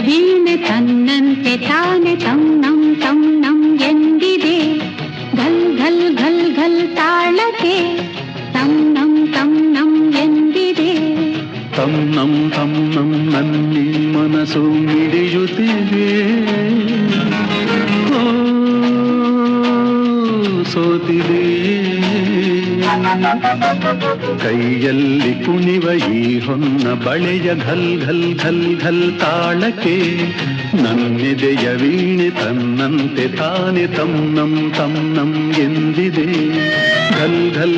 ವೀಣೆ ತನ್ನಂತೆ ತಾನೆ ತಂ ನಂ ಎಂದಿದೆ. ಘಲ್ ಘಲ್ ಘಲ್ ಘಲ್ ತಾಳಕ್ಕೆ ತಂ ನಂ ಎಂದಿದೆ. ತಂ ನಂ ನನ್ನಿ ಮನಸ್ಸು ಮಿಡಿಯುತ್ತಿದೆ. ಸೋತಿದೆ ಕೈಯಲ್ಲಿ ಕುಣಿವ ಈ ಹೊನ್ನ ಬಳೆಯ ಘಲ್ ಘಲ್ ಘಲ್ ಘಲ್ ತಾಳಕ್ಕೆ ನನ್ನೆದೆಯ ವೀಣೆ ತನ್ನಂತೆ ತಾನೆ ತಂ ನಂ ಎಂದಿದೆ. ಘಲ್ ಘಲ್